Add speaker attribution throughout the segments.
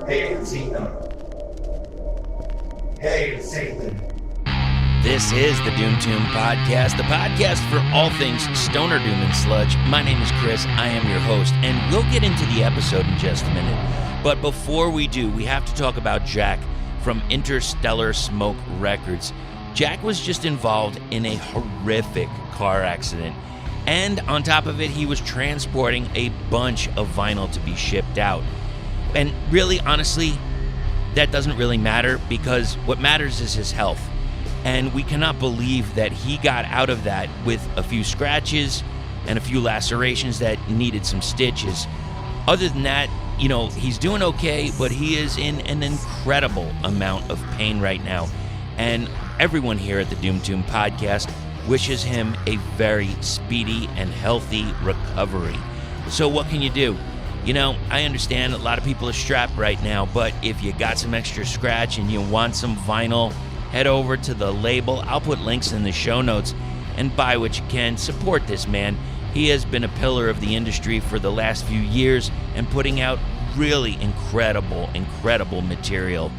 Speaker 1: Hail Satan. Hail Satan.
Speaker 2: This is the Doomtombpodcast, the podcast for all things stoner, doom, and sludge. My name is Chris. I am your host, and we'll get into the episode in just a minute. But before we do, we have to talk about Jack from Interstellar Smoke Records. Jack was just involved in a horrific car accident, and on top of it, he was transporting a bunch of vinyl to be shipped out. And really, honestly, that doesn't really matter, because what matters is his health. And we cannot believe that he got out of that with a few scratches and a few lacerations that needed some stitches. Other than that, you know, he's doing okay, but he is in an incredible amount of pain right now. And everyone here at the Doom Tomb Podcast wishes him a very speedy and healthy recovery. So what can you do? You know, I understand a lot of people are strapped right now, but if you got some extra scratch and you want some vinyl, head over to the label. I'll put links in the show notes and buy what you can. Support this man. He has been a pillar of the industry for the last few years and putting out really incredible material.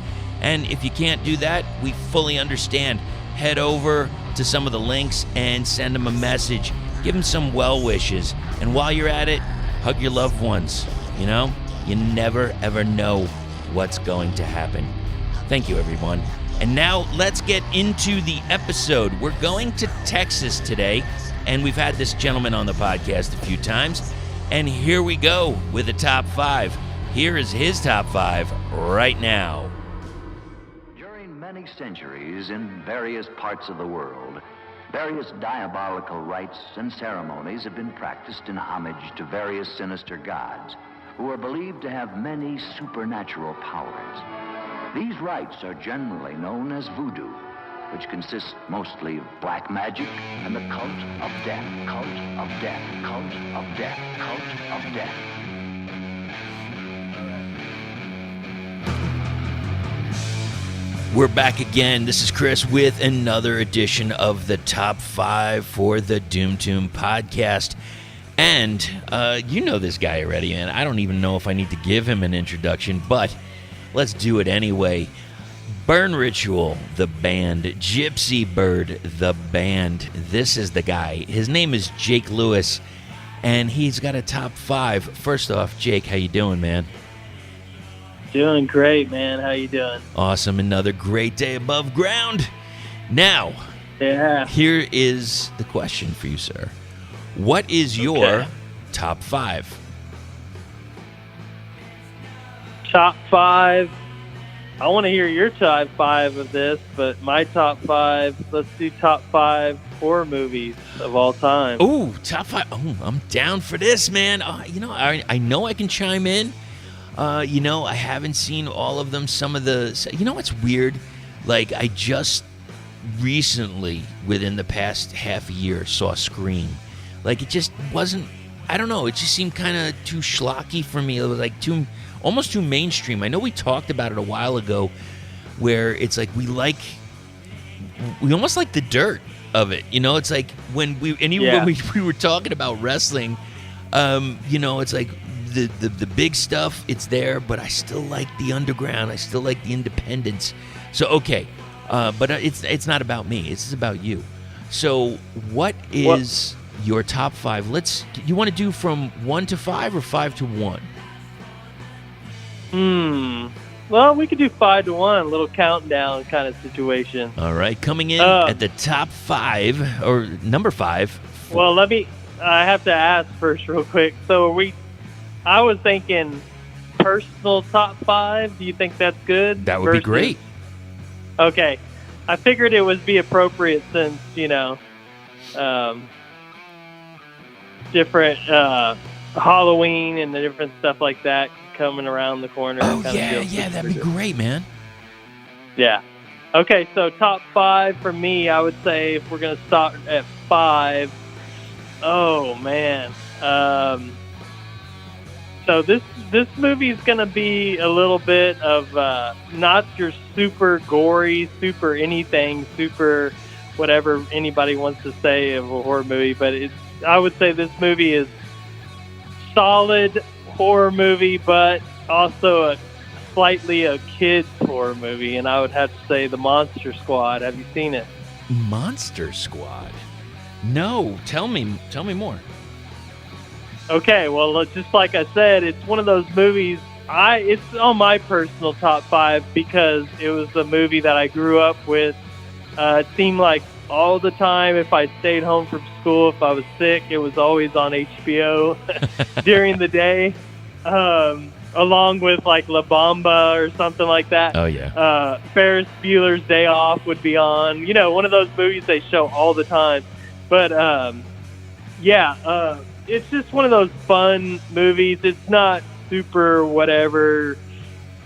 Speaker 2: And if you can't do that, we fully understand. Head over to some of the links and send him a message. Give him some well wishes. And while you're at it, hug your loved ones. You know, you never ever know what's going to happen. Thank you, everyone. And now let's get into the episode. We're going to Texas today, and we've had this gentleman on the podcast a few times. And here we go with the top 5. Here is his top 5 right now.
Speaker 3: During many centuries in various parts of the world, various diabolical rites and ceremonies have been practiced in homage to various sinister gods who are believed to have many supernatural powers. These rites are generally known as voodoo, which consists mostly of black magic and the cult of death, cult of death, cult of death, cult of death.
Speaker 2: We're back again. This is Chris with another edition of the Top 5 for the Doom Tomb Podcast. And you know this guy already, and I don't even know if I need to give him an introduction, but let's do it anyway. Burn Ritual, the band. Gypsybyrd, the band. This is the guy. His name is Jake Lewis, and he's got a top 5. First off, Jake, how you doing, man?
Speaker 4: Doing great, man. How you doing?
Speaker 2: Awesome. Another great day above ground. Now, here is the question for you, sir. What is your top 5?
Speaker 4: Top 5. I want to hear your top 5 of this, but my top 5, let's do top 5 horror movies of all time.
Speaker 2: Ooh, top 5. Oh, I'm down for this, man. You know, I know I can chime in. You know, I haven't seen all of them. Some of the, you know what's weird? Like, I just recently, within the past half a year, saw Scream. Like, it just wasn't, I don't know, it just seemed kind of too schlocky for me. It was like almost too mainstream. I know we talked about it a while ago, where it's like we almost like the dirt of it. You know, it's like when we were talking about wrestling, you know, it's like the big stuff, it's there, but I still like the underground. I still like the independence. So, okay, but it's not about me. It's about you. So what is your top 5? You want to do from 1 to 5 or 5 to 1?
Speaker 4: Well, we could do 5 to 1, a little countdown kind of situation.
Speaker 2: All right, coming in at the top 5, or number 5.
Speaker 4: Well, I have to ask first real quick. So I was thinking personal top 5. Do you think that's good?
Speaker 2: That would be great.
Speaker 4: Okay. I figured it would be appropriate since, you know, different Halloween and the different stuff like that coming around the corner.
Speaker 2: Oh, yeah, that'd be great, man.
Speaker 4: Yeah. Okay, so top 5 for me, I would say if we're going to start at 5, oh, man. So this movie is going to be a little bit of not your super gory, super anything, super whatever anybody wants to say of a horror movie, but I would say this movie is solid horror movie, but also a slightly a kid's horror movie, and I would have to say The Monster Squad. Have you seen it?
Speaker 2: Monster Squad? No, tell me more.
Speaker 4: Okay, well, just like I said, it's one of those movies. It's on my personal top 5 because it was a movie that I grew up with. It seemed like all the time, if I stayed home from school, if I was sick, it was always on HBO during the day, along with like La Bamba or something like that.
Speaker 2: Oh, yeah.
Speaker 4: Ferris Bueller's Day Off would be on. You know, one of those movies they show all the time. But, it's just one of those fun movies. It's not super whatever.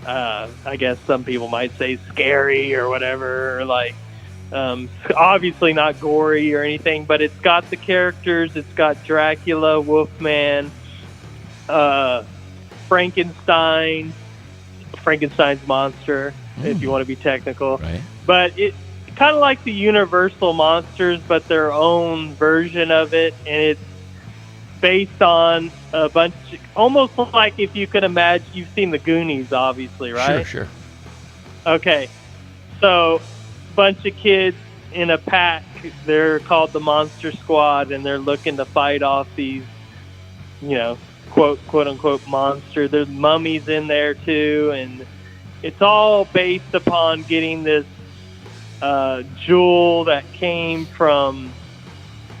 Speaker 4: I guess some people might say scary or whatever, or like, obviously not gory or anything, but it's got the characters. It's got Dracula, Wolfman, Frankenstein's monster, if you want to be technical.
Speaker 2: Right.
Speaker 4: But it kind of like the Universal monsters, but their own version of it, and it's based on a bunch, almost like if you could imagine, you've seen the Goonies, obviously, right?
Speaker 2: Sure.
Speaker 4: Okay, so bunch of kids in a pack. They're called the Monster Squad, and they're looking to fight off these, quote unquote monster. There's mummies in there too, and it's all based upon getting this jewel that came from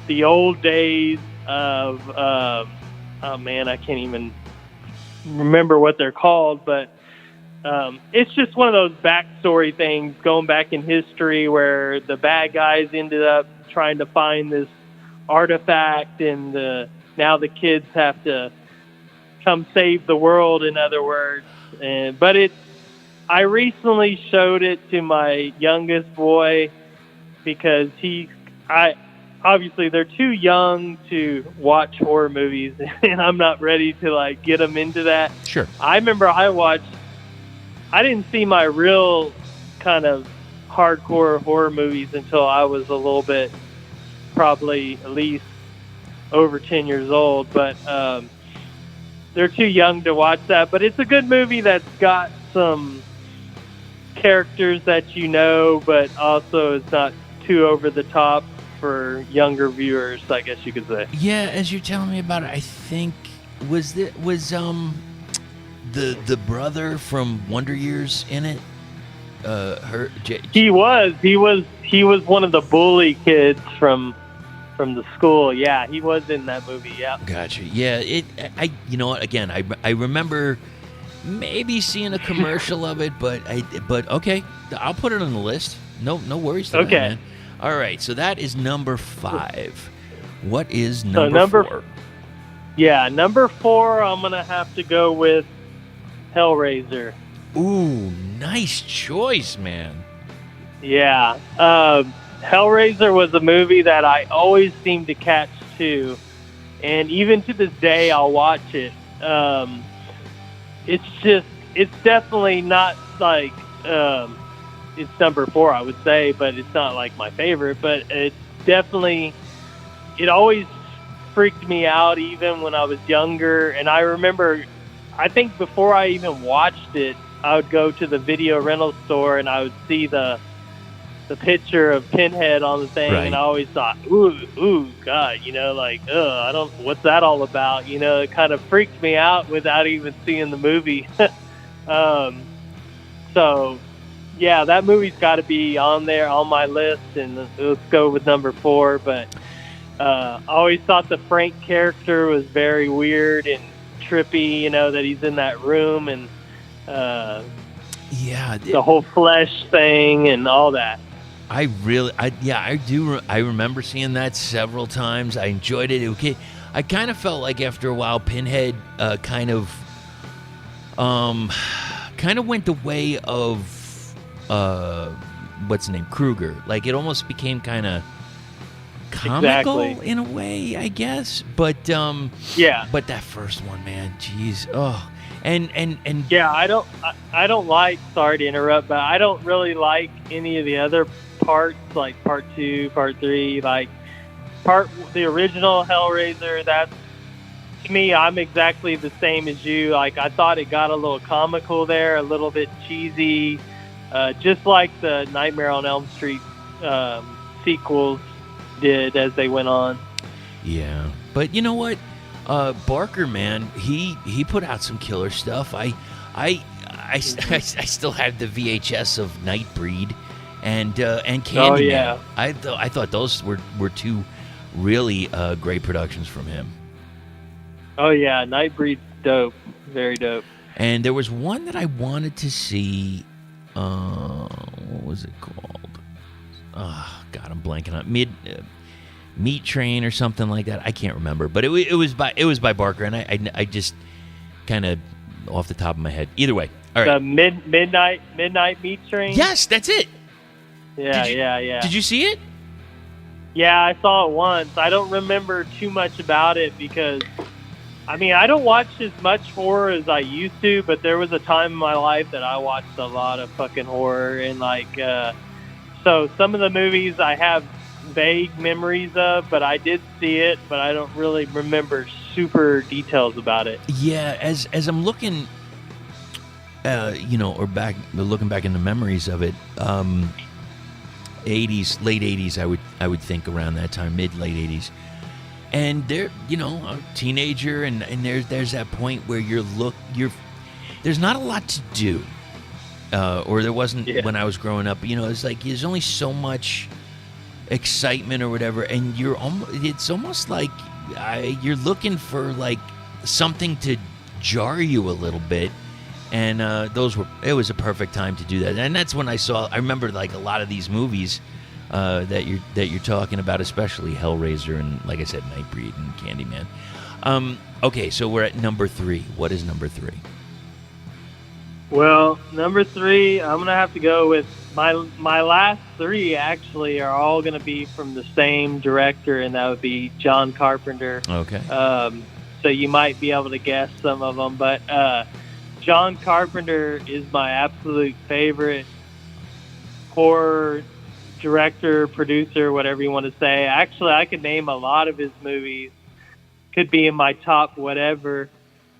Speaker 4: the old days of oh man, I can't even remember what they're called, but it's just one of those backstory things going back in history where the bad guys ended up trying to find this artifact, and now the kids have to come save the world, in other words. But I recently showed it to my youngest boy because obviously they're too young to watch horror movies, and I'm not ready to get them into that.
Speaker 2: Sure.
Speaker 4: I remember I didn't see my real kind of hardcore horror movies until I was a little bit, probably at least over 10 years old, but they're too young to watch that. But it's a good movie that's got some characters that but also it's not too over the top for younger viewers, I guess you could say.
Speaker 2: Yeah, as you're telling me about it, I think was the brother from Wonder Years in it? He was one of the bully kids from the school. Yeah, he was in that movie. Yeah. Gotcha. Yeah, you know what? Again, I remember maybe seeing a commercial of it, but okay, I'll put it on the list. No worries. To
Speaker 4: okay.
Speaker 2: That, man. All right, so that is number 5. What is number 4?
Speaker 4: Yeah, number 4, I'm going to have to go with Hellraiser.
Speaker 2: Ooh, nice choice, man.
Speaker 4: Yeah. Hellraiser was a movie that I always seem to catch, too. And even to this day, I'll watch it. It's definitely not like... it's number 4, I would say, but it's not like my favorite. But it's definitely, it always freaked me out even when I was younger. And I remember, I think before I even watched it, I would go to the video rental store and I would see the picture of Pinhead on the thing, right. And I always thought, ooh, God, what's that all about? It kind of freaked me out without even seeing the movie. So, yeah, that movie's got to be on there, on my list, and let's go with number 4. But I always thought the Frank character was very weird and trippy, that he's in that room, and the whole flesh thing and all that.
Speaker 2: I do. I remember seeing that several times. I enjoyed it. Okay, I kind of felt like after a while, Pinhead kind of went the way of what's the name, Krueger. Like it almost became kind of comical in a way, I guess. But But that first one, man, jeez, and
Speaker 4: yeah, I don't like. Sorry to interrupt, but I don't really like any of the other parts, like part 2, part 3, like the original Hellraiser. That's to me, I'm exactly the same as you. Like, I thought it got a little comical there, a little bit cheesy, just like the Nightmare on Elm Street sequels did as they went on.
Speaker 2: Yeah, but you know what, Barker, man, he put out some killer stuff. I still have the VHS of Nightbreed and Candyman.
Speaker 4: Oh yeah,
Speaker 2: I thought those were two really great productions from him.
Speaker 4: Oh yeah, Nightbreed's dope, very dope.
Speaker 2: And there was one that I wanted to see. What was it called? Oh God, I'm blanking on Meat Train or something like that. I can't remember, but it was by Barker, and I just kind of off the top of my head. Either way, all right.
Speaker 4: The midnight Meat Train.
Speaker 2: Yes, that's it.
Speaker 4: Yeah, yeah.
Speaker 2: Did you see it?
Speaker 4: Yeah, I saw it once. I don't remember too much about it because, I mean, I don't watch as much horror as I used to, but there was a time in my life that I watched a lot of fucking horror, and so some of the movies I have vague memories of, but I did see it, but I don't really remember super details about it.
Speaker 2: Yeah, as I'm looking, looking back in the memories of it, 80s, late 80s, I would think around that time, late 80s. And there, a teenager, and there's that point where there's not a lot to do, or there wasn't when I was growing up. It's like there's only so much excitement or whatever, and it's almost like you're looking for like something to jar you a little bit. And it was a perfect time to do that. And that's when I remember like a lot of these movies that you're talking about, especially Hellraiser and, like I said, Nightbreed and Candyman. Okay, so we're at number 3. What is number 3?
Speaker 4: Well, number 3, I'm gonna have to go with my last 3. Actually, are all gonna be from the same director, and that would be John Carpenter.
Speaker 2: Okay.
Speaker 4: So you might be able to guess some of them, but John Carpenter is my absolute favorite horror director, producer, whatever you want to say. Actually, I could name a lot of his movies. Could be in my top whatever.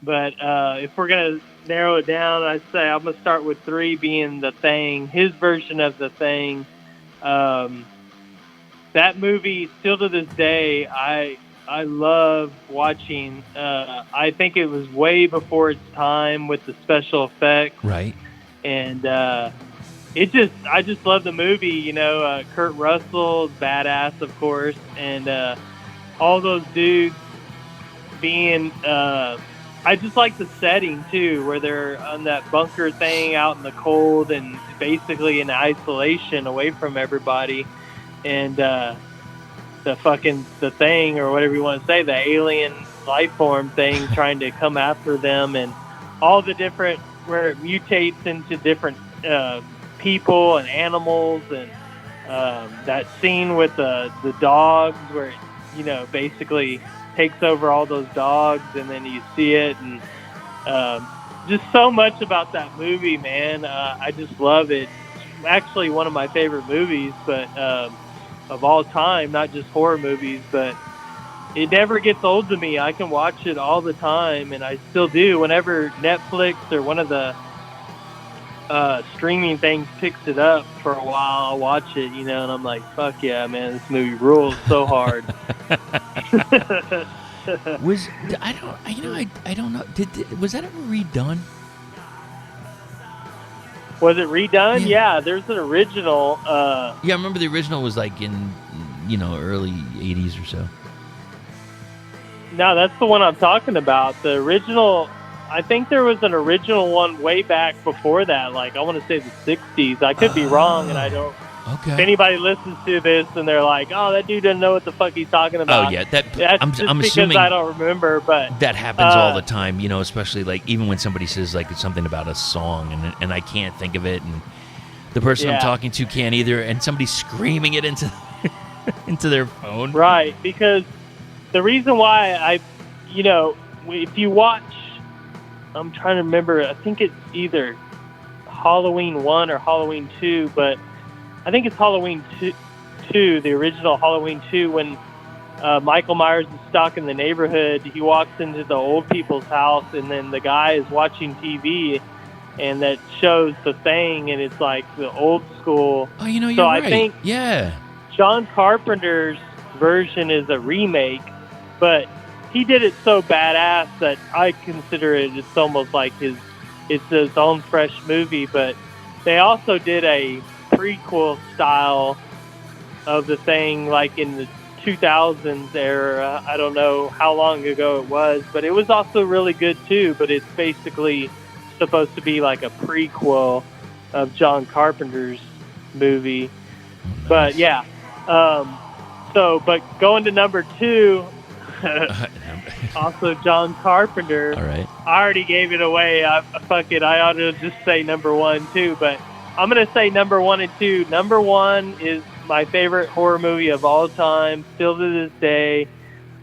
Speaker 4: But if we're going to narrow it down, I'd say I'm going to start with 3 being The Thing, his version of The Thing. That movie, still to this day, I love watching. I think it was way before its time with the special effects.
Speaker 2: Right.
Speaker 4: And I just love the movie. Kurt Russell, badass, of course, and all those dudes being. I just like the setting too, where they're on that bunker thing out in the cold and basically in isolation, away from everybody, and. The thing, or whatever you want to say, the alien life form thing trying to come after them, and all the different, where it mutates into different people and animals, and that scene with the dogs where it, basically takes over all those dogs, and then you see it, and just so much about that movie, man. I just love it. It's actually one of my favorite movies, but of all time, not just horror movies, but it never gets old to me. I can watch it all the time, and I still do. Whenever Netflix or one of the streaming things picks it up for a while, I'll watch it, and I'm like, fuck yeah, man, this movie rules so hard.
Speaker 2: I don't know. Was that ever redone?
Speaker 4: Was it redone? Yeah, there's an original.
Speaker 2: Yeah, I remember the original was like in, early 80s or so.
Speaker 4: No, that's the one I'm talking about. The original, I think there was an original one way back before that, like I want to say the 60s. I could be wrong, and I don't.
Speaker 2: Okay.
Speaker 4: If anybody listens to this and they're like, "Oh, that dude doesn't know what the fuck he's talking about,"
Speaker 2: oh yeah,
Speaker 4: that's
Speaker 2: I'm
Speaker 4: because
Speaker 2: assuming
Speaker 4: I don't remember. But
Speaker 2: that happens all the time, especially like even when somebody says like it's something about a song and I can't think of it, and the person I'm talking to can't either, and somebody's screaming it into into their phone.
Speaker 4: Right, because the reason why if you watch, I'm trying to remember. I think it's either Halloween 1 or Halloween 2, but I think it's Halloween 2, the original Halloween 2, when Michael Myers is stalking the neighborhood. He walks into the old people's house, and then the guy is watching TV, and that shows The Thing, and it's like the old school.
Speaker 2: Oh, you're
Speaker 4: so
Speaker 2: right.
Speaker 4: I think John Carpenter's version is a remake, but he did it so badass that I consider it's almost like it's his own fresh movie. But they also did a prequel style of The Thing, like in the 2000s era. I don't know how long ago it was, but it was also really good too. But it's basically supposed to be like a prequel of John Carpenter's movie. But yeah, but going to number 2, also John Carpenter.
Speaker 2: All right.
Speaker 4: I already gave it away. Fuck it. I ought to just say number 1 too, but I'm going to say number 1 and 2. Number 1 is my favorite horror movie of all time, still to this day.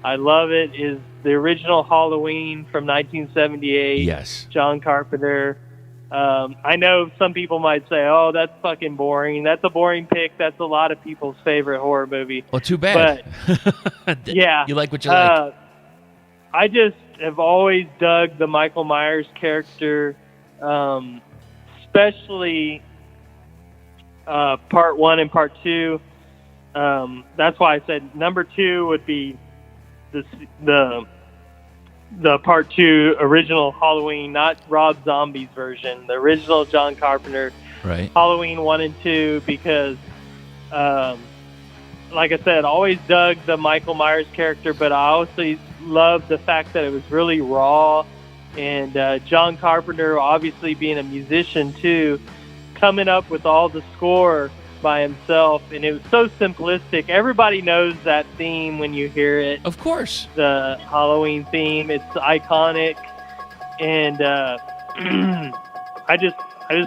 Speaker 4: I love it. Is the original Halloween from 1978.
Speaker 2: Yes.
Speaker 4: John Carpenter. I know some people might say, "Oh, that's fucking boring." That's a boring pick. That's a lot of people's favorite horror movie.
Speaker 2: Well, too bad.
Speaker 4: But yeah,
Speaker 2: you like what you like.
Speaker 4: I just have always dug the Michael Myers character, especially part 1 and part 2. That's why I said number 2 would be the part 2 original Halloween, not Rob Zombie's version, the original John Carpenter.
Speaker 2: Right.
Speaker 4: Halloween 1 and 2, because like I said, always dug the Michael Myers character, but I also loved the fact that it was really raw, and John Carpenter, obviously being a musician too, coming up with all the score by himself, and it was so simplistic. Everybody knows that theme when you hear it.
Speaker 2: Of course.
Speaker 4: The Halloween theme, it's iconic, and I just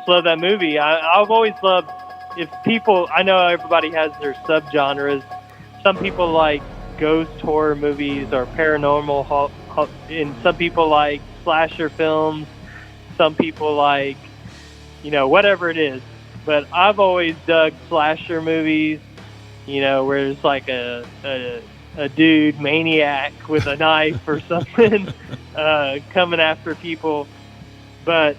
Speaker 4: love that movie. I've always loved, if people, I know everybody has their subgenres. Some people like ghost horror movies or paranormal, and some people like slasher films. Some people like, whatever it is. But I've always dug slasher movies, where it's like a dude maniac with a knife or something coming after people. But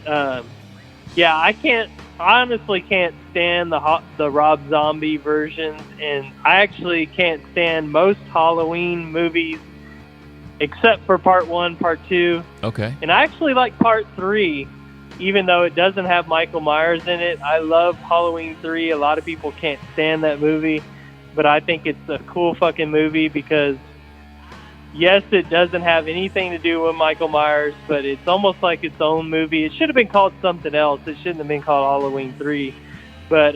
Speaker 4: yeah, I honestly can't stand the Rob Zombie versions, and I actually can't stand most Halloween movies except for part 1, part 2.
Speaker 2: Okay.
Speaker 4: And I actually like part 3. Even though it doesn't have Michael Myers in it. I love Halloween 3. A lot of people can't stand that movie, but I think it's a cool fucking movie because, yes, it doesn't have anything to do with Michael Myers, but it's almost like its own movie. It should have been called something else. It shouldn't have been called Halloween 3, but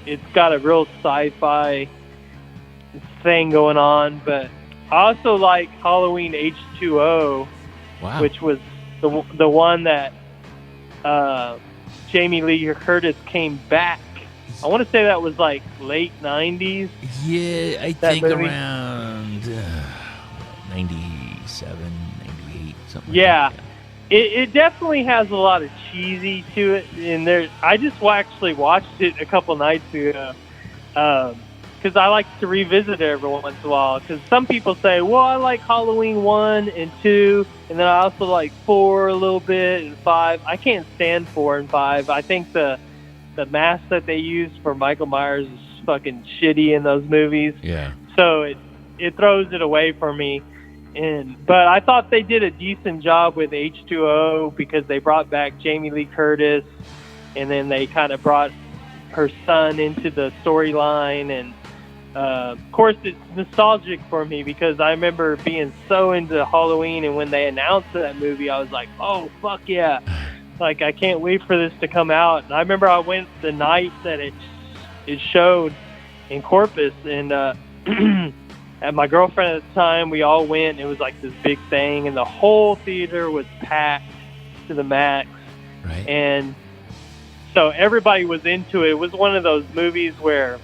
Speaker 4: it's got a real sci-fi thing going on. But I also like Halloween H2O,
Speaker 2: wow,
Speaker 4: which was the one that Jamie Lee Curtis came back. I want to say that was like late 90s.
Speaker 2: Yeah, I think movie. Around 97, 98, something
Speaker 4: yeah.
Speaker 2: like that.
Speaker 4: It definitely has a lot of cheesy to it. And I just actually watched it a couple nights ago because I like to revisit it every once in a while. Because some people say, well, I like Halloween 1 and 2, and then I also like 4 a little bit, and 5. I can't stand 4 and 5. I think the mask that they use for Michael Myers is fucking shitty in those movies.
Speaker 2: Yeah.
Speaker 4: So it throws it away for me. But I thought they did a decent job with H2O because they brought back Jamie Lee Curtis, and then they kind of brought her son into the storyline. And of course, it's nostalgic for me because I remember being so into Halloween, and when they announced that movie, I was like, oh, fuck yeah. Like, I can't wait for this to come out. And I remember I went the night that it showed in Corpus, and and my girlfriend at the time, we all went. It was like this big thing, and the whole theater was packed to the max.
Speaker 2: Right.
Speaker 4: And so everybody was into it. It was one of those movies where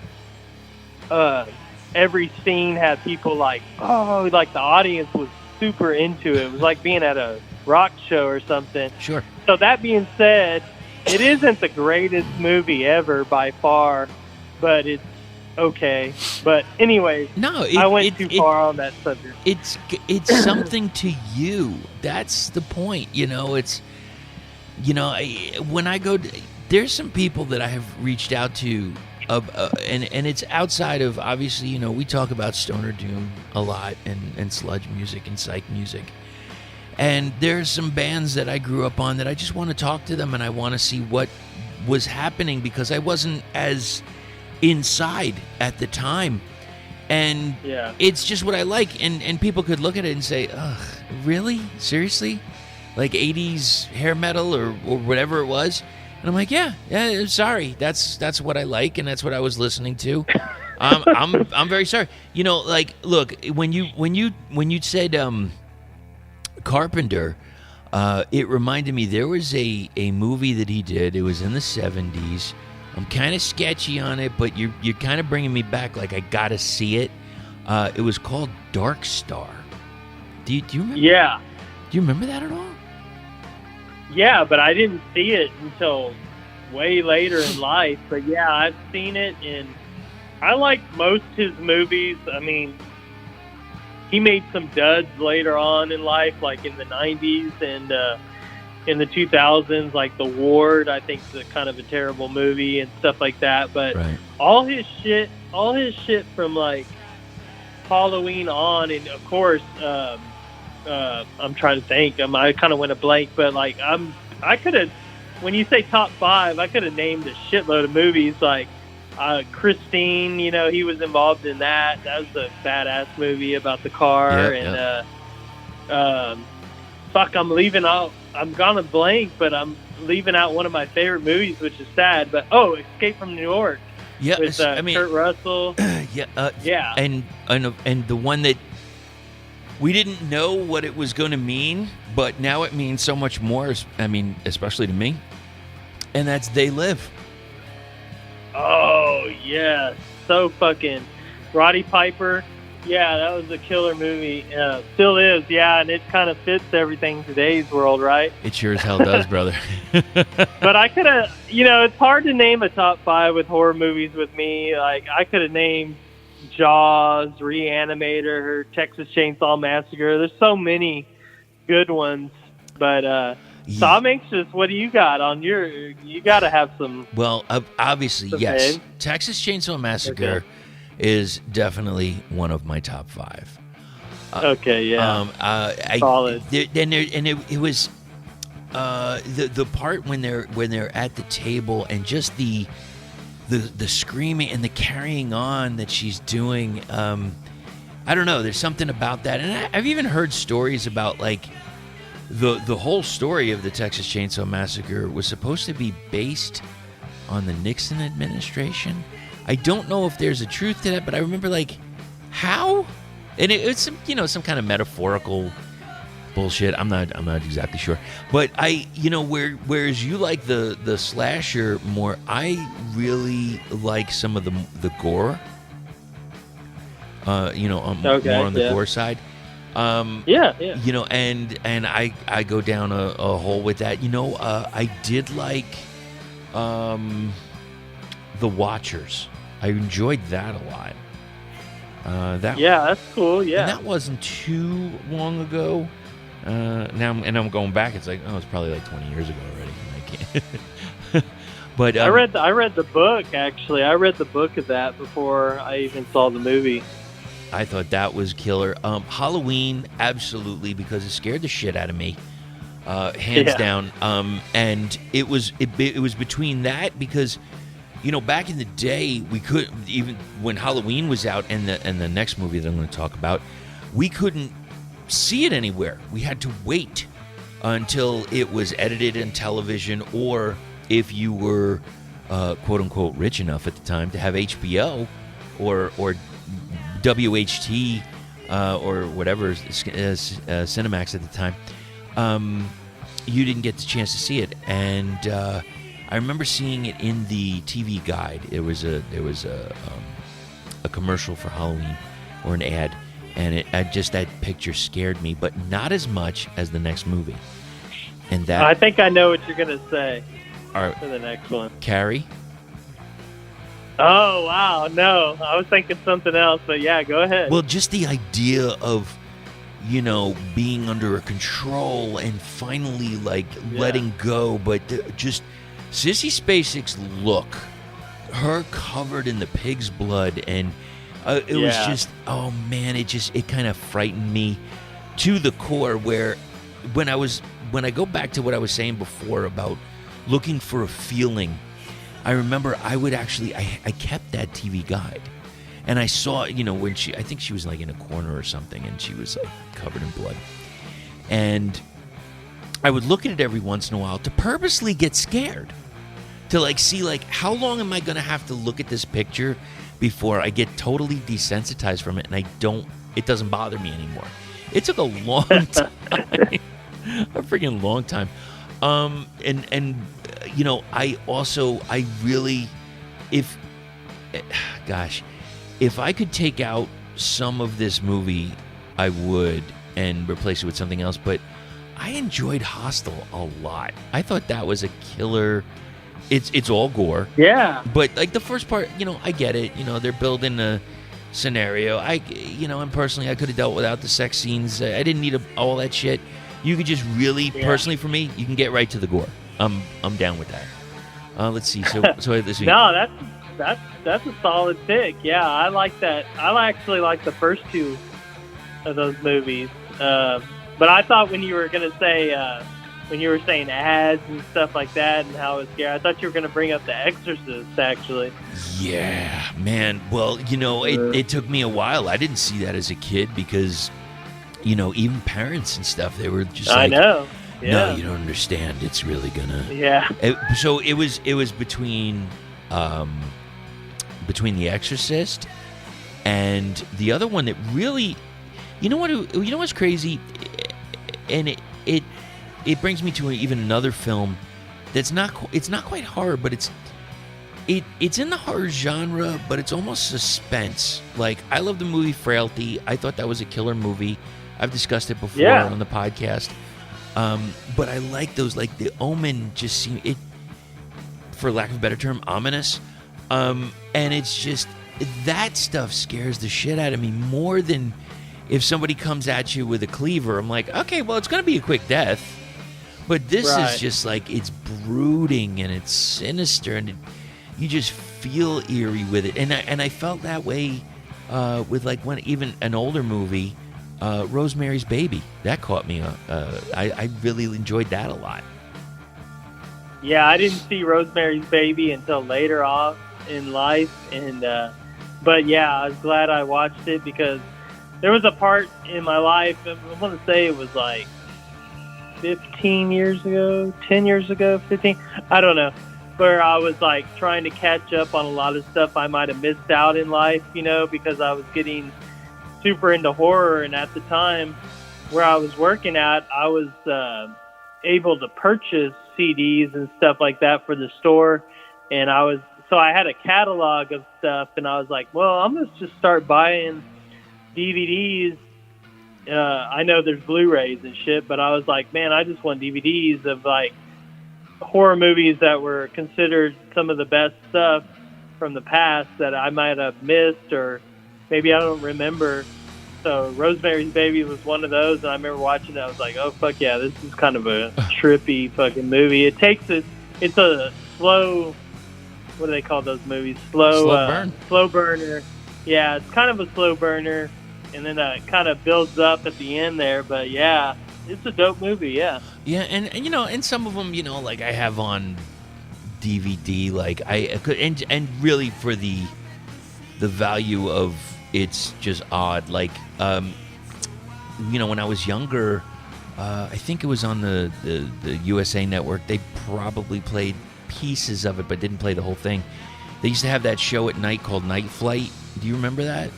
Speaker 4: every scene had people like the audience was super into it. It was like being at a rock show or something.
Speaker 2: Sure.
Speaker 4: So that being said, it isn't the greatest movie ever by far, but it's okay. But anyways,
Speaker 2: No,
Speaker 4: I went too far on that subject.
Speaker 2: It's something to you. That's the point. It's when I go, there's some people that I have reached out to, and it's outside of, obviously, we talk about stoner doom a lot and sludge music and psych music. And there's some bands that I grew up on that I just want to talk to them, and I want to see what was happening because I wasn't as inside at the time. And it's just what I like. And people could look at it and say, ugh, really? Seriously? Like 80s hair metal or whatever it was? And I'm like, yeah, sorry. That's what I like, and that's what I was listening to. I'm very sorry. Look, when you said Carpenter, it reminded me there was a movie that he did. It was in the 70s. I'm kind of sketchy on it, but you're kind of bringing me back like I gotta see it. It was called Dark Star. Do you remember?
Speaker 4: Yeah.
Speaker 2: Do you remember that at all?
Speaker 4: Yeah, but I didn't see it until way later in life. But yeah, I've seen it, and I like most of his movies. I mean, he made some duds later on in life, like in the 90s and in the 2000s, like The Ward, I think is kind of a terrible movie and stuff like that. But all his shit from like Halloween on, and of course, I'm trying to think. I kind of went a blank, but like I could have. When you say top 5, I could have named a shitload of movies like Christine. He was involved in that. That was a badass movie about the car. Fuck, I'm leaving out. I'm gonna blank, but I'm leaving out one of my favorite movies, which is sad. But Escape from New York.
Speaker 2: Yeah,
Speaker 4: with Kurt Russell.
Speaker 2: Yeah. And the one that we didn't know what it was going to mean, but now it means so much more. I mean, especially to me. And that's They Live.
Speaker 4: Oh yeah, so fucking Roddy Piper. Yeah, that was a killer movie. Still is, yeah, and it kind of fits everything in today's world, right?
Speaker 2: It sure as hell does, brother.
Speaker 4: But I could have, it's hard to name a top 5 with horror movies with me. Like, I could have named Jaws, Reanimator, Texas Chainsaw Massacre. There's so many good ones. But so I'm anxious. What do you got on your? You got to have some.
Speaker 2: Well, obviously, yes. Texas Chainsaw Massacre is definitely one of my top 5.
Speaker 4: Okay, yeah. Solid.
Speaker 2: It was the part when they're at the table and just the screaming and the carrying on that she's doing. I don't know. There's something about that, and I've even heard stories about like the whole story of the Texas Chainsaw Massacre was supposed to be based on the Nixon administration. I don't know if there's a truth to that, but I remember like how, and it's some kind of metaphorical bullshit. I'm not exactly sure, but whereas you like the slasher more, I really like some of the gore. More on the gore side. And I go down a hole with that. I did like The Watchers. I enjoyed that a lot.
Speaker 4: That's cool. Yeah,
Speaker 2: and that wasn't too long ago. Now I'm going back. It's like, it's probably like 20 years ago already. I can't. But
Speaker 4: I read the book actually. I read the book of that before I even saw the movie.
Speaker 2: I thought that was killer. Halloween, absolutely, because it scared the shit out of me, hands down. And it was between that because, back in the day, we could, even when Halloween was out and the next movie that I'm going to talk about, we couldn't see it anywhere. We had to wait until it was edited in television, or if you were quote unquote rich enough at the time to have HBO or WHT or whatever Cinemax at the time, you didn't get the chance to see it. And I remember seeing it in the TV guide. There was a commercial for Halloween or an ad, and that picture scared me, but not as much as the next movie. And that,
Speaker 4: I think I know what you're gonna say.
Speaker 2: All right,
Speaker 4: for the next one.
Speaker 2: Carrie.
Speaker 4: Oh, wow. No, I was thinking something else, but yeah, go ahead.
Speaker 2: Well, just the idea of, being under a control and finally, letting go. But just Sissy Spacek's look, her covered in the pig's blood, and it was just, oh, man, it kind of frightened me to the core, where when I go back to what I was saying before about looking for a feeling, I remember I kept that TV guide, and I saw, when I think she was like in a corner or something, and she was like covered in blood, and I would look at it every once in a while to purposely get scared, to see how long am I going to have to look at this picture before I get totally desensitized from it, and it doesn't bother me anymore. It took a long time, a freaking long time. I really, if I could take out some of this movie, I would, and replace it with something else. But I enjoyed Hostel a lot. I thought that was a killer. It's all gore.
Speaker 4: Yeah.
Speaker 2: But the first part, I get it. They're building a scenario. And personally, I could have dealt without the sex scenes. I didn't need all that shit. You could just really, personally for me, you can get right to the gore. I'm down with that. Let's see. So this week.
Speaker 4: No, that's a solid pick. Yeah, I like that. I actually like the first two of those movies. But I thought when you were going to say, when you were saying ads and stuff like that and how it's scary, I thought you were going to bring up The Exorcist, actually.
Speaker 2: Yeah, man. Well, it took me a while. I didn't see that as a kid because, even parents and stuff, they were just like,
Speaker 4: I know. Yeah.
Speaker 2: No, you don't understand. It's really gonna.
Speaker 4: Yeah.
Speaker 2: So it was between The Exorcist and the other one that really, what's crazy, and it brings me to even another film that's it's not quite horror, but it's in the horror genre, but it's almost suspense. I love the movie Frailty. I thought that was a killer movie. I've discussed it before on the podcast. But I like those, The Omen just seemed, it, for lack of a better term, ominous. And it's just, that stuff scares the shit out of me more than if somebody comes at you with a cleaver. I'm like, okay, well, it's going to be a quick death. But this is just it's brooding and it's sinister, and you just feel eerie with it. And I felt that way with when even an older movie, Rosemary's Baby, that caught me. I really enjoyed that a lot.
Speaker 4: Yeah, I didn't see Rosemary's Baby until later on in life, and but yeah, I was glad I watched it because there was a part in my life, I want to say it was 15 years ago, 10 years ago, 15, I don't know, where I was trying to catch up on a lot of stuff I might have missed out in life, because I was getting super into horror, and at the time where I was working at, I was able to purchase CDs and stuff like that for the store, and I had a catalog of stuff, and I was like, well, I'm gonna just start buying DVDs. I know there's Blu-rays and shit, but I was like, man, I just want DVDs of horror movies that were considered some of the best stuff from the past that I might have missed, or maybe I don't remember. So Rosemary's Baby was one of those, and I remember watching it. I was like, oh, fuck yeah, this is kind of a trippy fucking movie. It's a slow, what do they call those movies? Slow
Speaker 2: burn.
Speaker 4: Slow burner. Yeah, it's kind of a slow burner, and then it kind of builds up at the end there. But yeah, it's a dope movie, yeah.
Speaker 2: Yeah, and and some of them, I have on DVD, I could, and really for the value of, it's just odd. When I was younger, I think it was on the USA Network, they probably played pieces of it, but didn't play the whole thing. They used to have that show at night called Night Flight. Do you remember that?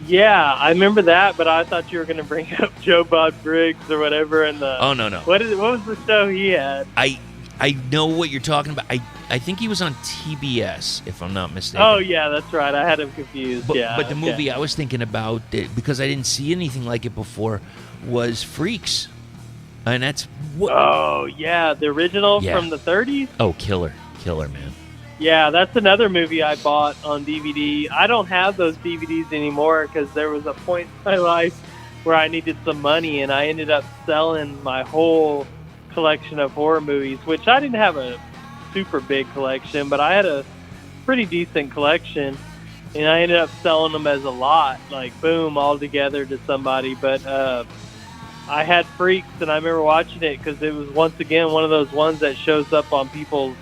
Speaker 4: Yeah, I remember that, but I thought you were going to bring up Joe Bob Briggs or whatever.
Speaker 2: Oh, no.
Speaker 4: What was the show he had?
Speaker 2: I know what you're talking about. I think he was on TBS, if I'm not mistaken.
Speaker 4: Oh, yeah, that's right. I had him confused.
Speaker 2: But the movie I was thinking about, because I didn't see anything like it before, was Freaks. And that's what...
Speaker 4: Oh, yeah, the original from the 30s?
Speaker 2: Oh, killer, man.
Speaker 4: Yeah, that's another movie I bought on DVD. I don't have those DVDs anymore because there was a point in my life where I needed some money, and I ended up selling my whole collection of horror movies, which I didn't have a super big collection, but I had a pretty decent collection, and I ended up selling them as a lot, like boom, all together to somebody. But I had Freaks, and I remember watching it because it was once again one of those ones that shows up on people's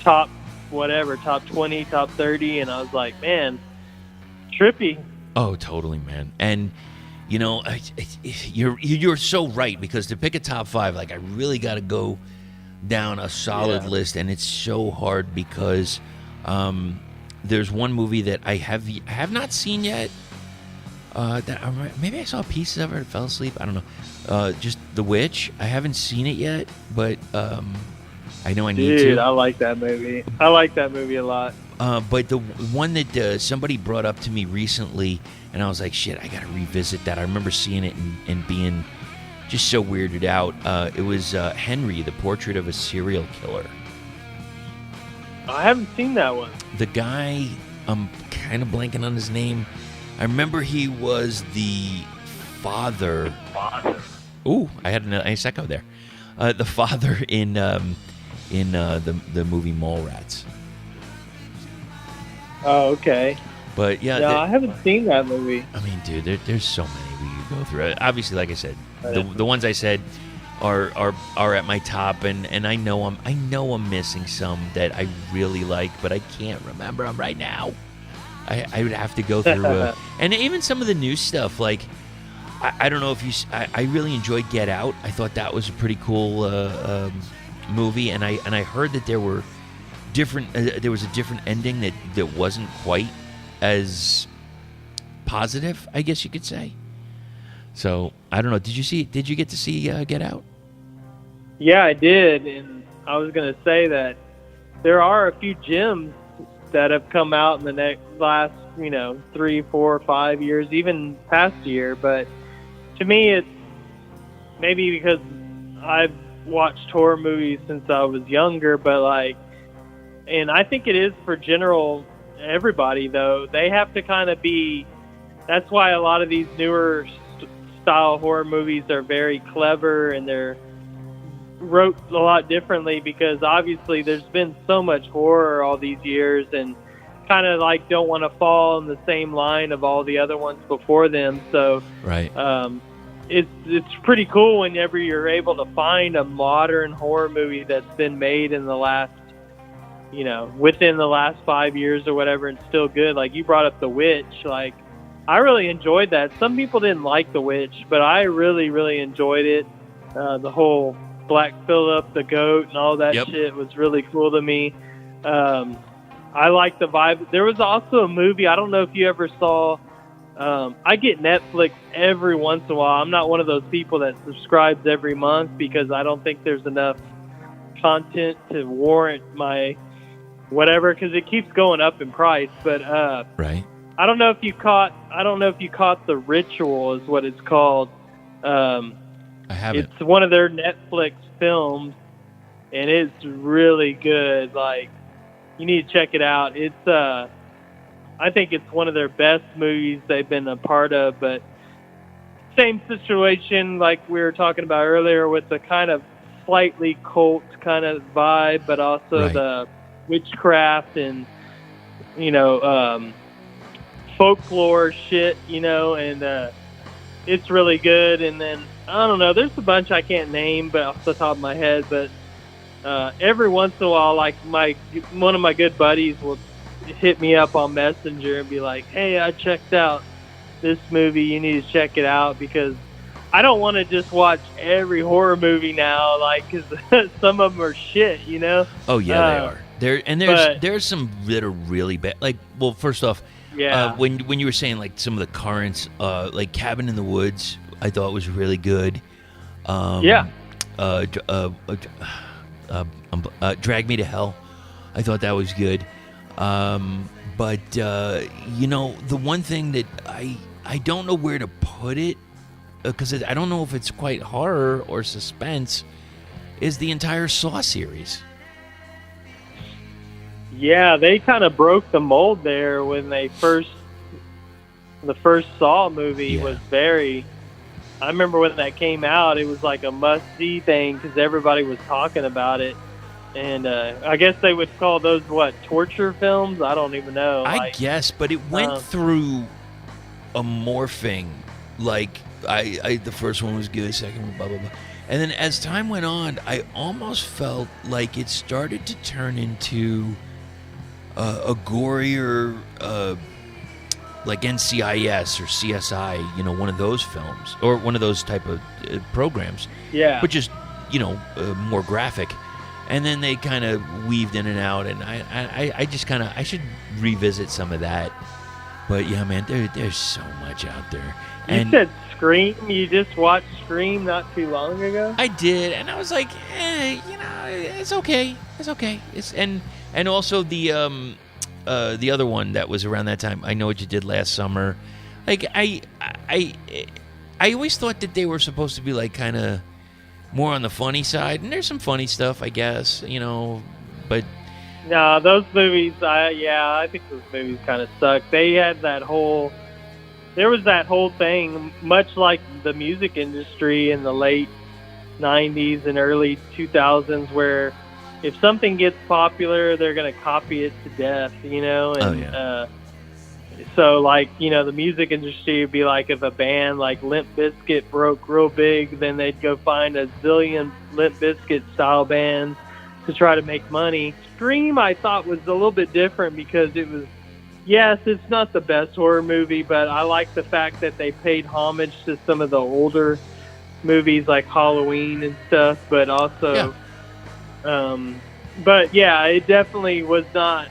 Speaker 4: top 20, top 30, and I was like, man, trippy.
Speaker 2: Oh, totally, man. And you know, you're so right, because to pick a top 5, like, I really got to go down a solid list, and it's so hard because there's one movie that I have not seen yet. Maybe I saw pieces of it and fell asleep. I don't know. Just The Witch. I haven't seen it yet, but I know I need to.
Speaker 4: Dude, I like that movie. I like that movie a lot.
Speaker 2: But the one that somebody brought up to me recently, and I was like, shit, I got to revisit that. I remember seeing it and being just so weirded out. It was Henry, the Portrait of a Serial Killer.
Speaker 4: I haven't seen that one.
Speaker 2: The guy, I'm kind of blanking on his name. I remember he was the father. Ooh, I had a nice echo there. The father in the movie Mallrats.
Speaker 4: Oh, okay.
Speaker 2: But yeah,
Speaker 4: no, I haven't seen that movie.
Speaker 2: I mean, dude, there's so many we could go through. Obviously, like I said, the ones I said are at my top, and I know I'm missing some that I really like, but I can't remember them right now. I would have to go through, and even some of the new stuff. Like, I don't know if you. I really enjoyed Get Out. I thought that was a pretty cool movie, and I heard that there were different. There was a different ending that wasn't quite as positive, I guess you could say. So I don't know. Did you get to see Get Out?
Speaker 4: Yeah, I did, and I was going to say that there are a few gems that have come out in the last 3, 4, 5 years, even past year. But to me, it's maybe because I've watched horror movies since I was younger, but and I think it is for general everybody, though. They have to kind of be. That's why a lot of these newer style horror movies are very clever, and they're wrote a lot differently, because obviously there's been so much horror all these years, and kind of don't want to fall in the same line of all the other ones before them. So
Speaker 2: right.
Speaker 4: It's pretty cool whenever you're able to find a modern horror movie that's been made in the last within the last 5 years or whatever, and still good. Like you brought up The Witch. I really enjoyed that. Some people didn't like The Witch, but I really, really enjoyed it. The whole Black Phillip, the goat, and all that shit was really cool to me. I like the vibe. There was also a movie, I don't know if you ever saw, I get Netflix every once in a while. I'm not one of those people that subscribes every month, because I don't think there's enough content to warrant my whatever, because it keeps going up in price. But
Speaker 2: right.
Speaker 4: I don't know if you caught The Ritual is what it's called.
Speaker 2: I haven't.
Speaker 4: It's one of their Netflix films, and it's really good. You need to check it out. It's I think it's one of their best movies they've been a part of. But same situation like we were talking about earlier, with the kind of slightly cult kind of vibe, but also the witchcraft and folklore shit, and it's really good. And then I don't know, there's a bunch I can't name but off the top of my head, but every once in a while, one of my good buddies will hit me up on Messenger and be like, hey, I checked out this movie, you need to check it out, because I don't want to just watch every horror movie now, because some of them are shit,
Speaker 2: Oh yeah, they are. There's some that are really bad. Well, first off, when you were saying some of the currents, like Cabin in the Woods, I thought was really good. Drag Me to Hell, I thought that was good. But the one thing that I don't know where to put it, because I don't know if it's quite horror or suspense, is the entire Saw series.
Speaker 4: Yeah, they kind of broke the mold there when the first Saw movie was very. I remember when that came out, it was like a must-see thing because everybody was talking about it. And I guess they would call those, torture films? I don't even know.
Speaker 2: I guess, but it went through a morphing. Like, the first one was good, the second one, blah, blah, blah. And then as time went on, I almost felt like it started to turn into a gorier, like NCIS or CSI, one of those films, or one of those type of programs.
Speaker 4: Yeah.
Speaker 2: Which is, more graphic. And then they kind of weaved in and out, and I just kind of, I should revisit some of that. But yeah, man, there's so much out there.
Speaker 4: You said Scream? You just watched Scream not too long ago?
Speaker 2: I did, and I was like, it's okay. It's okay. And also the other one that was around that time, I Know What You Did Last Summer. Like, I always thought that they were supposed to be like kind of more on the funny side, and there's some funny stuff, I guess, but
Speaker 4: no, those movies, I think those movies kind of suck. They had there was that whole thing, much like the music industry in the late 90s and early 2000s, where if something gets popular, they're going to copy it to death, and so, the music industry would be like, if a band like Limp Bizkit broke real big, then they'd go find a zillion Limp Bizkit style bands to try to make money. Scream, I thought, was a little bit different because it was, yes, it's not the best horror movie, but I like the fact that they paid homage to some of the older movies like Halloween and stuff, but also, but yeah, it definitely was not,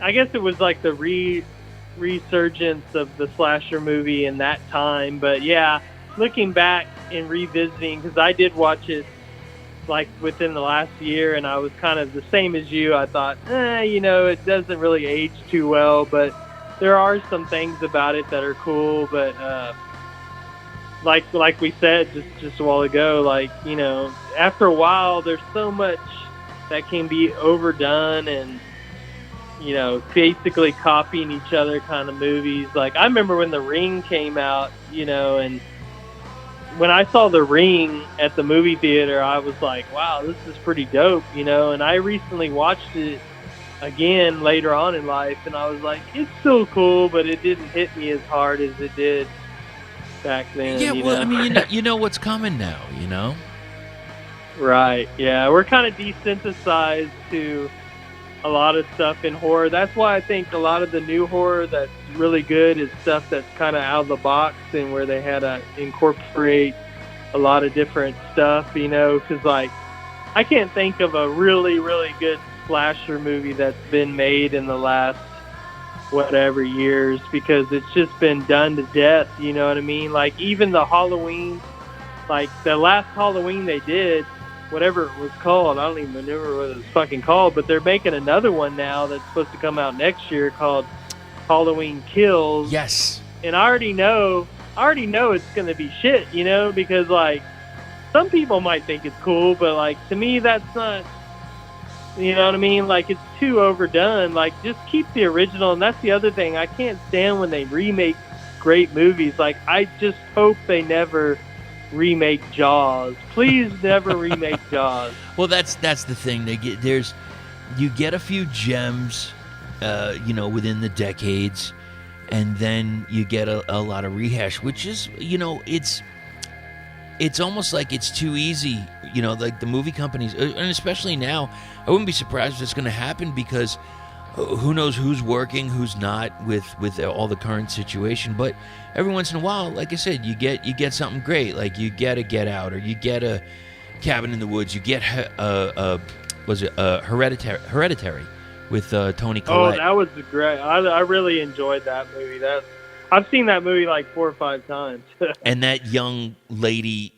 Speaker 4: I guess it was like the resurgence of the slasher movie in that time. But yeah, looking back and revisiting, because I did watch it like within the last year, and I was kind of the same as you. I thought, it doesn't really age too well, but there are some things about it that are cool. But like we said just a while ago, after a while, there's so much that can be overdone and basically copying each other kind of movies. Like, I remember when The Ring came out, and when I saw The Ring at the movie theater, I was like, wow, this is pretty dope, and I recently watched it again later on in life, and I was like, it's still cool, but it didn't hit me as hard as it did back then.
Speaker 2: Yeah, well, I mean, you know what's coming now,
Speaker 4: Right, yeah. We're kind of desensitized to a lot of stuff in horror. That's why I think a lot of the new horror that's really good is stuff that's kind of out of the box and where they had to incorporate a lot of different stuff, because I can't think of a really, really good slasher movie that's been made in the last whatever years, because it's just been done to death, you know what I mean? Like, even the Halloween, like the last Halloween they did, whatever it was called, I don't even remember what it was fucking called, but they're making another one now that's supposed to come out next year called Halloween Kills.
Speaker 2: Yes.
Speaker 4: And I already know it's going to be shit, because some people might think it's cool, but to me that's not, you know what I mean? It's too overdone. Just keep the original. And that's the other thing. I can't stand when they remake great movies. I just hope they never remake Jaws. Please never remake Jaws.
Speaker 2: Well, that's the thing. You get a few gems, within the decades, and then you get a lot of rehash, which is, it's almost like it's too easy. Like the movie companies, and especially now, I wouldn't be surprised if it's going to happen, because who knows who's working, who's not with all the current situation. But every once in a while, like I said, you get something great. Like you get a Get Out, or you get a Cabin in the Woods. You get Hereditary with Toni Collette.
Speaker 4: Oh, that was great. I really enjoyed that movie. I've seen that movie 4 or 5 times.
Speaker 2: And that young lady,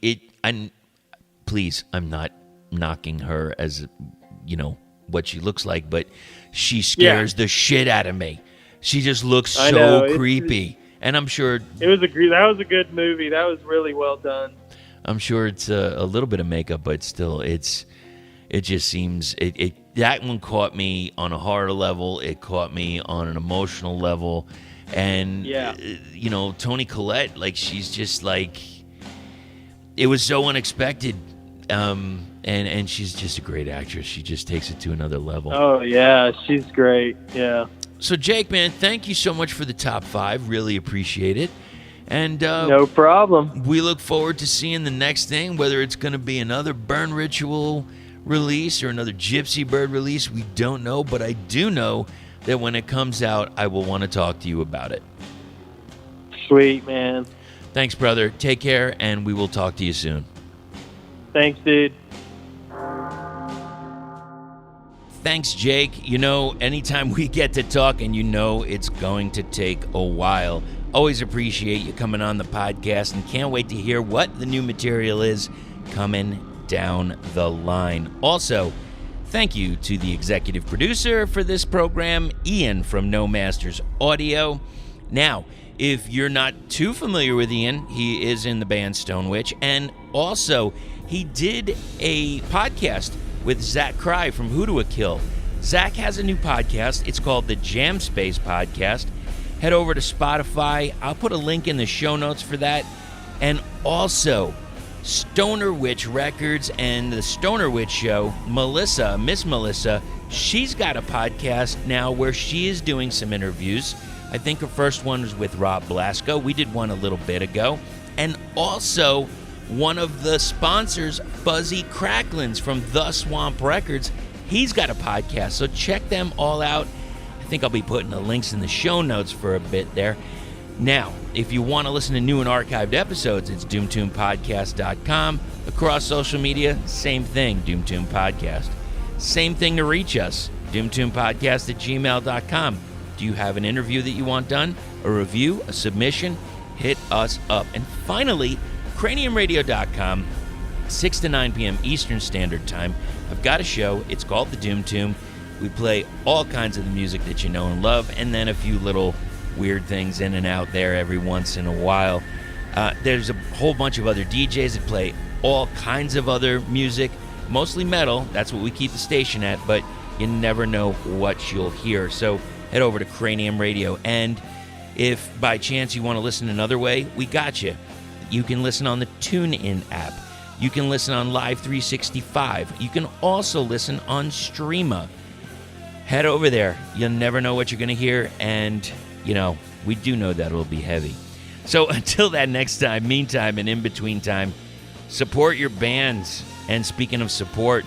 Speaker 2: please, I'm not knocking her as what she looks like, but she scares the shit out of me. She just looks so creepy. And I'm sure
Speaker 4: that was a good movie. That was really well done.
Speaker 2: I'm sure it's a little bit of makeup, but still, it just seems that one caught me on a horror level. It caught me on an emotional level. And, you know, Toni Collette, like, she's just like, it was so unexpected. And she's just a great actress. She just takes it to another level.
Speaker 4: Oh, yeah, she's great. Yeah.
Speaker 2: So, Jake, man, thank you so much for the top 5. Really appreciate it. And
Speaker 4: no problem.
Speaker 2: We look forward to seeing the next thing, whether it's going to be another Burn Ritual release or another Gypsybyrd release. We don't know, but I do know that when it comes out, I will want to talk to you about it.
Speaker 4: Sweet, man.
Speaker 2: Thanks, brother. Take care, and we will talk to you soon.
Speaker 4: Thanks, dude.
Speaker 2: Thanks, Jake. You know, anytime we get to talking, you know it's going to take a while. Always appreciate you coming on the podcast and can't wait to hear what the new material is coming down the line. Also, thank you to the executive producer for this program, Ian from No Masters Audio. Now, if you're not too familiar with Ian, he is in the band Stone Witch, and also he did a podcast with Zach Cry from Who to a Kill. Zach has a new podcast. It's called the Jamspace Podcast. Head over to Spotify. I'll put a link in the show notes for that. And also, Stoner Witch Records and the Stoner Witch Show, Miss Melissa, she's got a podcast now where she is doing some interviews. I think her first one was with Rob Blasco. We did one a little bit ago. And also, one of the sponsors, Buzzy Cracklins from The Swamp Records, he's got a podcast. So check them all out. I think I'll be putting the links in the show notes for a bit there. Now, if you want to listen to new and archived episodes, it's doomtombpodcast.com. Across social media, same thing, Doom Tomb Podcast. Same thing to reach us, doomtombpodcast@gmail.com. Do you have an interview that you want done, a review, a submission? Hit us up. And finally, craniumradio.com, 6 to 9 p.m. Eastern Standard Time. I've got a show. It's called The Doom Tomb. We play all kinds of the music that you know and love, and then a few little weird things in and out there every once in a while. There's a whole bunch of other DJs that play all kinds of other music, mostly metal. That's what we keep the station at, but you never know what you'll hear. So head over to Cranium Radio, and if by chance you want to listen another way, we got you. You can listen on the TuneIn app. You can listen on Live 365. You can also listen on Streama. Head over there. You'll never know what you're going to hear, and, you know, we do know that it'll be heavy. So until that next time, meantime, and in between time, support your bands. And speaking of support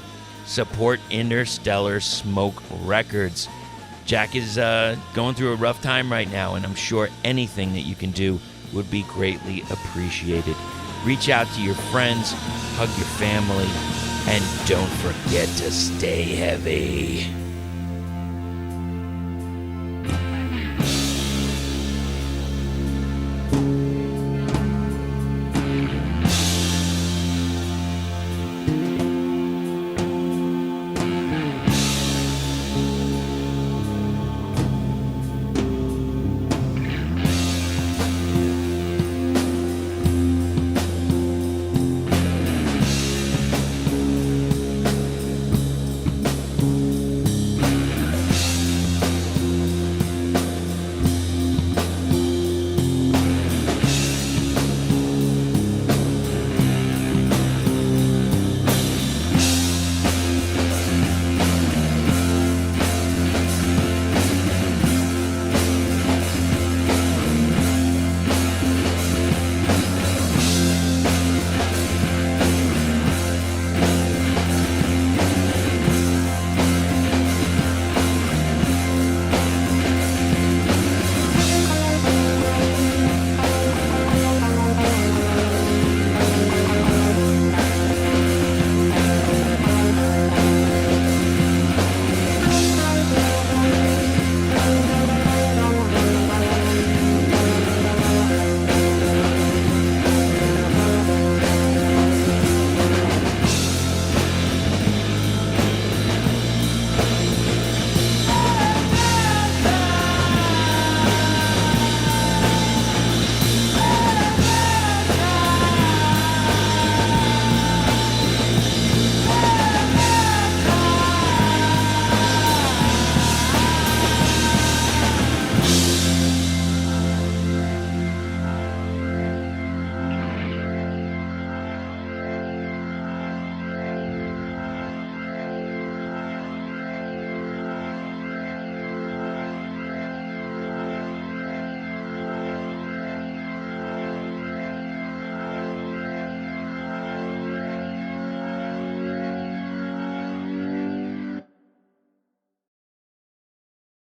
Speaker 2: Interstellar Smoke Records. Jack is going through a rough time right now, and I'm sure anything that you can do would be greatly appreciated. Reach out to your friends, hug your family, and don't forget to stay heavy.